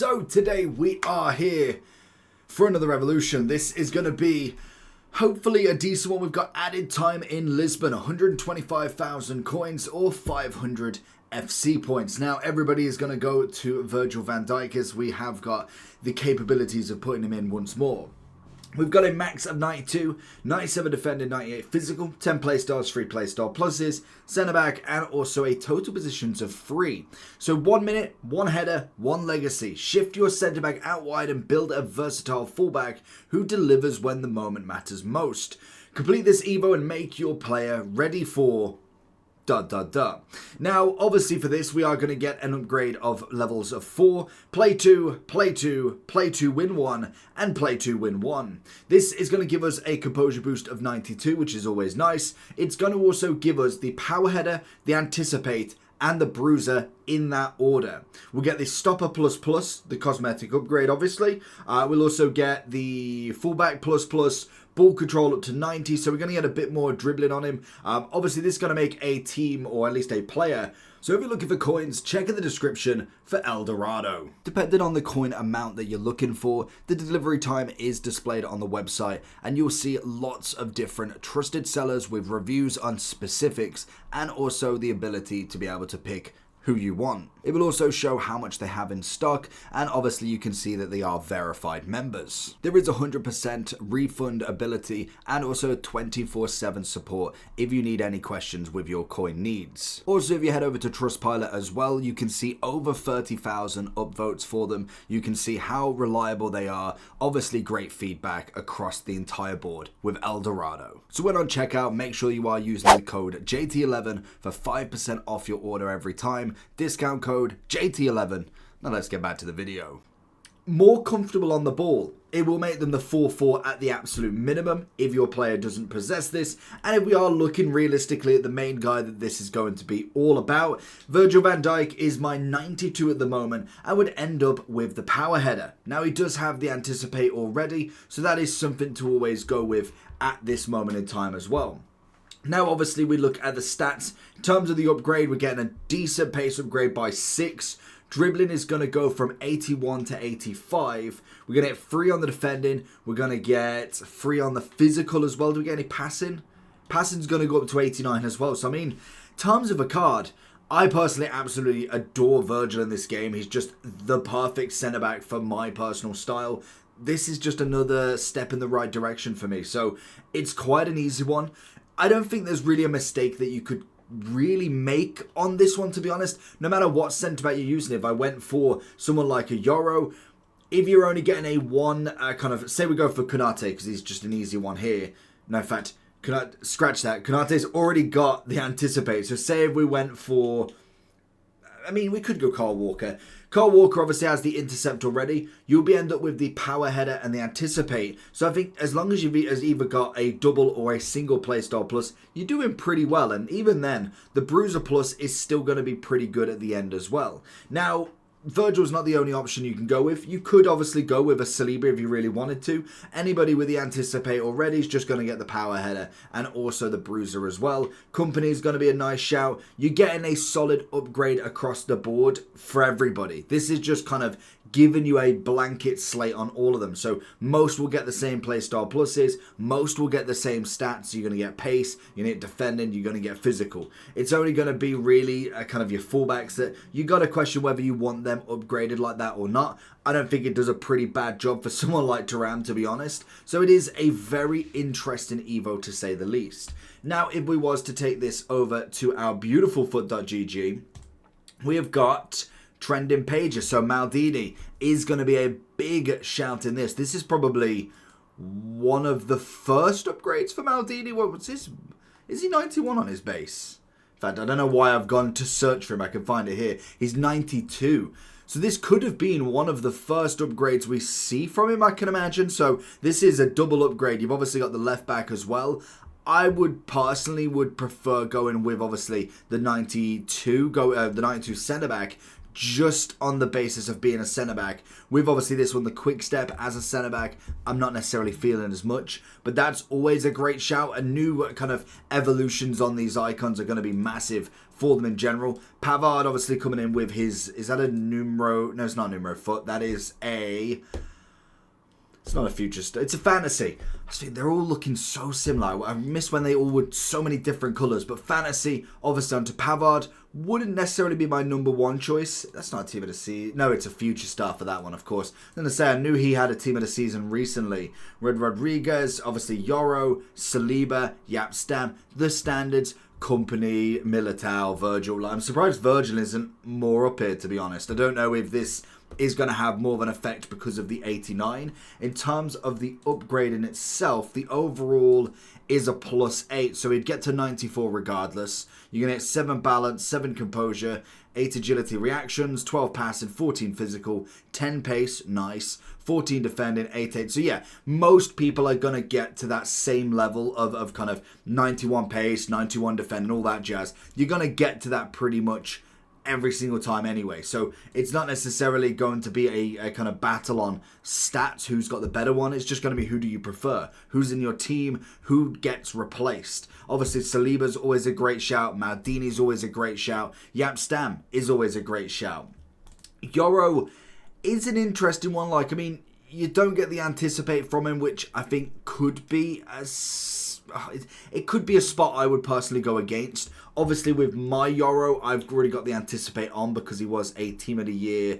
So today we are here for another evolution. This is going to be hopefully a decent one. We've got added time in Lisbon, 125,000 coins or 500 FC points. Now everybody is going to go to Virgil van Dijk as we have got the capabilities of putting him in once more. We've got a max of 92, 97 defending, 98 physical, 10 playstars, 3 playstyle pluses, centre back, and also a total positions of 3. So 1 minute, 1 header, 1 legacy. Shift your centre back out wide and build a versatile fullback who delivers when the moment matters most. Complete this Evo and make your player ready for... Now, obviously for this, we are going to get an upgrade of levels of 4, play 2, play 2, play 2, win 1, and play 2, win 1. This is going to give us a composure boost of 92, which is always nice. It's going to also give us the power header, the anticipate, and the bruiser in that order. We'll get the stopper plus plus, the cosmetic upgrade obviously. We'll also get the fullback plus plus, ball control up to 90, so we're going to get a bit more dribbling on him. Obviously this is going to make a team, or at least a player. So if you're looking for coins, check in the description for Dorado. Depending on the coin amount that you're looking for, the delivery time is displayed on the website, and you'll see lots of different trusted sellers with reviews on specifics and also the ability to be able to pick who you want. It will also show how much they have in stock, and obviously you can see that they are verified members. There is 100% refund ability and also 24/7 support if you need any questions with your coin needs. Also, if you head over to Trustpilot as well, you can see over 30,000 upvotes for them. You can see how reliable they are. Obviously great feedback across the entire board with Dorado. So when on checkout, make sure you are using the code JT11 for 5% off your order every time. Discount code JT11. Now let's get back to the video. More comfortable on the ball. It will make them the 4-4 at the absolute minimum if your player doesn't possess this. And if we are looking realistically at the main guy that this is going to be all about, Virgil van Dijk is my 92 at the moment and would end up with the power header. Now he does have the anticipate already, so that is something to always go with at this moment in time as well. Now obviously we look at the stats. In terms of the upgrade, we're getting a decent pace upgrade by 6. Dribbling is going to go from 81 to 85. We're going to get 3 on the defending. We're going to get 3 on the physical as well. Do we get any passing? Passing's going to go up to 89 as well. So I mean, in terms of a card, I personally absolutely adore Virgil in this game. He's just the perfect centre-back for my personal style. This is just another step in the right direction for me. So it's quite an easy one. I don't think there's really a mistake that you could really make on this one, to be honest. No matter what centre-back you're using, if I went for someone like a Euro, if you're only getting a one kind of, say we go for Konate, because he's just an easy one here. No, in fact, scratch that. Konate's already got the anticipate. So say if we went for, I mean, we could go Carl Walker. Carl Walker obviously has the intercept already. You'll be end up with the power header and the anticipate. So I think as long as you've either got a double or a single playstyle plus, you're doing pretty well. And even then, the bruiser plus is still going to be pretty good at the end as well. Now, Virgil's not the only option you can go with. You could obviously go with a Saliba if you really wanted to. Anybody with the anticipate already is just going to get the power header and also the bruiser as well. Company is going to be a nice shout. You're getting a solid upgrade across the board for everybody. This is just kind of giving you a blanket slate on all of them. So most will get the same playstyle pluses. Most will get the same stats. You're going to get pace, you're going to get defending, you're going to get physical. It's only going to be really kind of your fullbacks that you got to question whether you want them upgraded like that or not. I don't think it does a pretty bad job for someone like Thuram, to be honest. So it is a very interesting Evo to say the least. Now, if we was to take this over to our beautiful foot.gg, we have got trending pages. So Maldini is going to be a big shout in this. This is probably one of the first upgrades for Maldini. What's this? Is he 91 on his base? In fact, I don't know why I've gone to search for him. I can find it here. He's 92. So this could have been one of the first upgrades we see from him, I can imagine. So this is a double upgrade. You've obviously got the left back as well. I would personally prefer going with obviously the 92 centre back just on the basis of being a centre-back. With obviously this one, the quick step as a centre-back, I'm not necessarily feeling as much, but that's always a great shout. And new kind of evolutions on these icons are going to be massive for them in general. Pavard obviously coming in with his, is that a numero? No, it's not a numero foot. That is a... It's not a future star. It's a fantasy. I think they're all looking so similar. I miss when they all were so many different colours. But fantasy, obviously onto Pavard, wouldn't necessarily be my number one choice. That's not a team of the season. No, it's a future star for that one, of course. I'm going to say I knew he had a team of the season recently. Red Rodriguez, obviously Yoro, Saliba, Yap Stam, the standards, Company, Militao, Virgil. I'm surprised Virgil isn't more up here, to be honest. I don't know if this is going to have more of an effect because of the 89. In terms of the upgrade in itself, the overall is a +8, so he'd get to 94 regardless. You're going to get 7 balance, 7 composure, 8 agility reactions, 12 passing, 14 physical, 10 pace, nice, 14 defending, 8. So yeah, most people are going to get to that same level of kind of 91 pace, 91 defending, all that jazz. You're going to get to that pretty much every single time anyway. So it's not necessarily going to be a kind of battle on stats, who's got the better one. It's just going to be who do you prefer, who's in your team, who gets replaced. Obviously Saliba's always a great shout, Maldini's always a great shout, Yap Stam is always a great shout. Yoro is an interesting one. Like, I mean, you don't get the anticipate from him, which I think could be it could be a spot I would personally go against. Obviously, with my Yoro, I've already got the anticipate on because he was a Team of the Year.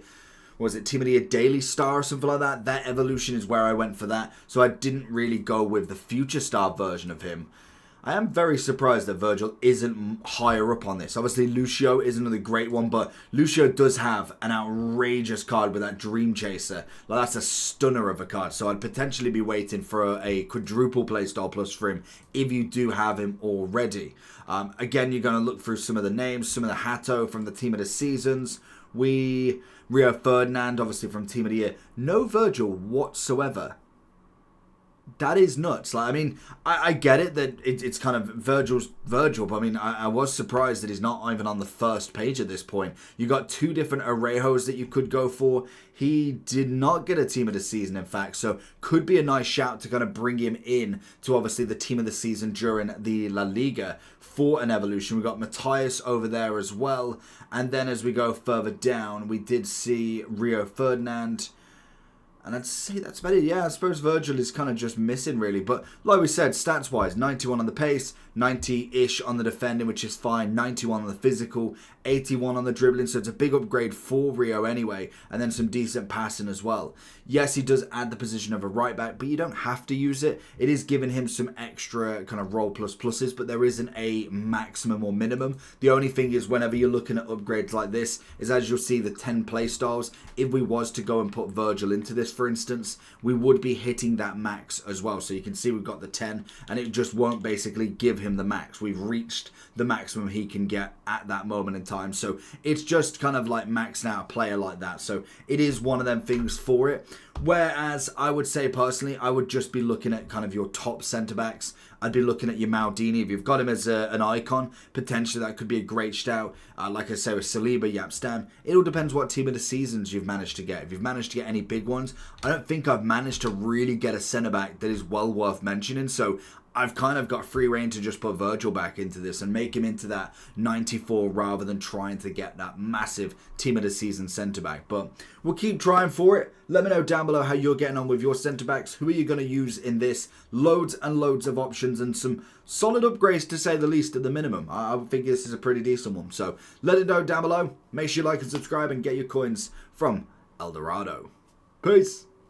Was it Team of the Year Daily Star or something like that? That evolution is where I went for that. So I didn't really go with the Future Star version of him. I am very surprised that Virgil isn't higher up on this. Obviously, Lucio is another great one, but Lucio does have an outrageous card with that Dream Chaser. Like, that's a stunner of a card, so I'd potentially be waiting for a quadruple playstyle plus for him if you do have him already. Again, you're going to look through some of the names, some of the Hato from the Team of the Seasons. Rio Ferdinand, obviously from Team of the Year. No Virgil whatsoever. That is nuts. Like, I mean, I get it that it's kind of Virgil, but I mean, I was surprised that he's not even on the first page at this point. You got 2 different Arejos that you could go for. He did not get a Team of the Season, in fact, so could be a nice shout to kind of bring him in to obviously the Team of the Season during the La Liga for an evolution. We got Matthias over there as well, and then as we go further down, we did see Rio Ferdinand. And I'd say that's about it. Yeah, I suppose Virgil is kind of just missing, really. But like we said, stats-wise, 91 on the pace, 90-ish on the defending, which is fine, 91 on the physical, 81 on the dribbling, so it's a big upgrade for Rio anyway, and then some decent passing as well. Yes, he does add the position of a right-back, but you don't have to use it. It is giving him some extra kind of role pluses, but there isn't a maximum or minimum. The only thing is, whenever you're looking at upgrades like this, is as you'll see the 10 play styles, if we was to go and put Virgil into this, for instance, we would be hitting that max as well. So you can see we've got the 10, and it just won't basically give him the max. We've reached the maximum he can get at that moment in time. So it's just kind of like maxing out a player like that. So it is one of them things for it. Whereas I would say personally, I would just be looking at kind of your top centre-backs. I'd be looking at your Maldini. If you've got him as an icon, potentially that could be a great shout. Like I say, with Saliba, Yap Stam, it all depends what Team of the Seasons you've managed to get. If you've managed to get any big ones, I don't think I've managed to really get a centre-back that is well worth mentioning. So I've kind of got free reign to just put Virgil back into this and make him into that 94 rather than trying to get that massive Team of the Season centre-back. But we'll keep trying for it. Let me know down below how you're getting on with your centre-backs. Who are you going to use in this? Loads and loads of options and some solid upgrades to say the least at the minimum. I think this is a pretty decent one. So let it know down below. Make sure you like and subscribe and get your coins from El Dorado. Peace.